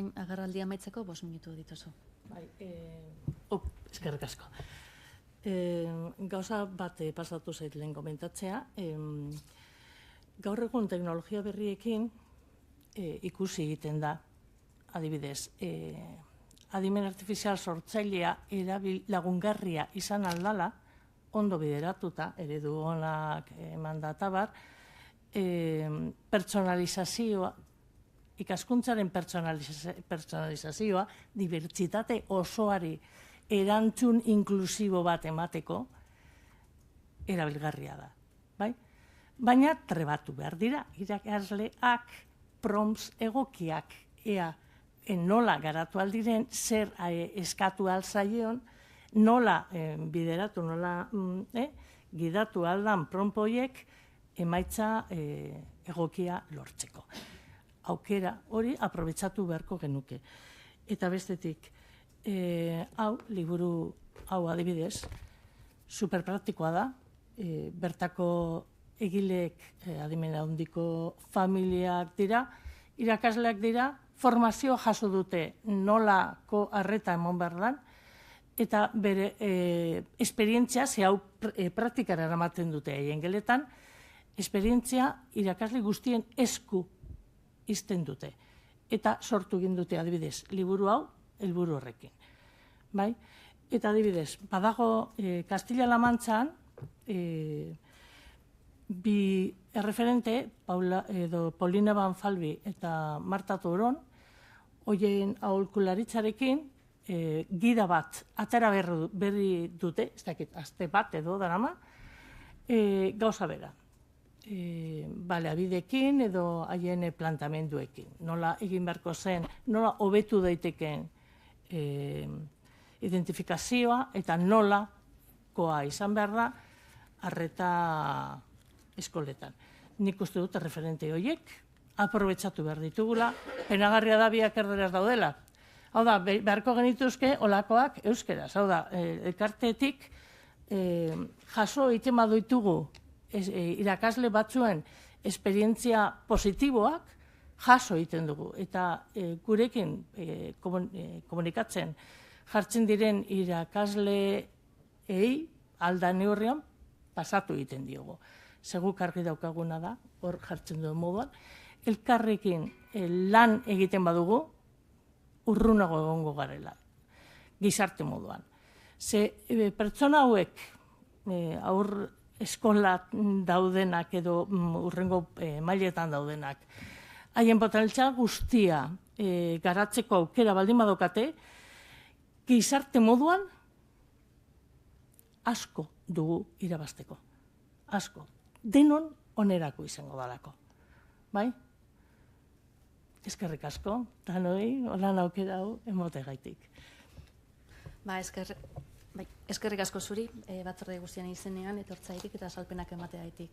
orain agerraldia amaitzeko 5 minutu dituzu. Bai, eskerrik asko. Gauza bat pasatu zait lehen komentatzea. Gaur egun teknologia berriekin ikusi egiten da, adibidez, adimen artifizial sortzailea lagungarria izan aldala, ondo bideratuta, eredu onak mandatabar, personalizazioa, ikaskuntzaren personalizazioa, dibertsitate osoari erantzun inklusibo bat emateko, erabilgarria da. Baina trebatu behar dira, irakasleak prompts egokiak, ea nola garatu aldiren, zer eskatu alzaion, nola bideratu, nola gidatu aldan prompoiek emaitza egokia lortzeko. Aukera hori aprobetsatu beharko genuke. Eta bestetik, liburu hau adibidez, superpraktikoa da, bertako egileek adimen handiko familiak dira, irakasleak dira, formazio jaso dute nolako arreta emon behar dan, eta bere esperientzia, ze hau praktikara eramaten dute haien geletan, esperientzia irakasle guztien esku izten dute. Eta sortu egin dute adibidez, liburu hau, helburu horrekin. Eta adibidez, badago Castilla-La Mantzan, bi erreferente, Paulina Banfalbi eta Marta Touron, hoien aholkularitzarekin, gida bat, atera berri dute, ez dakit, aste bat edo darama, gauza bera. Baliabideekin edo haien plantamenduekin. Nola egin beharko zen, nola hobetu daiteken identifikazioa eta nolakoa izan behar da arreta eskoletan. Nik uste dut referente horiek, aprobetsatu behar ditugula, penagarria da biak erderaz daudela. Hau da, beharko genituzke olakoak euskeraz. Hau da, elkartetik jaso egiten baduitugu irakasle batzuen esperientzia positiboak jaso egiten dugu. Eta gurekin komunikatzen jartzen diren irakasleei alda neurrian pasatu egiten diogu. Seguk argi daukaguna da, hor jartzen duen moduan, elkarrekin lan egiten badugu, urrunago egongo garela, gizarte moduan. Ze pertsona hauek, aur eskola daudenak edo urrengo mailetan daudenak, haien potentzia guztia garatzeko aukera baldin badokate, gizarte moduan asko dugu irabazteko. Asko. Denon onerako izango dalako. Bai? Eskerrik asko, tanoi, holan aukera hau emote gaitik. Eskerrik asko zuri, batzorde guztian izenean, etortzaitik eta salpenak emateaitik.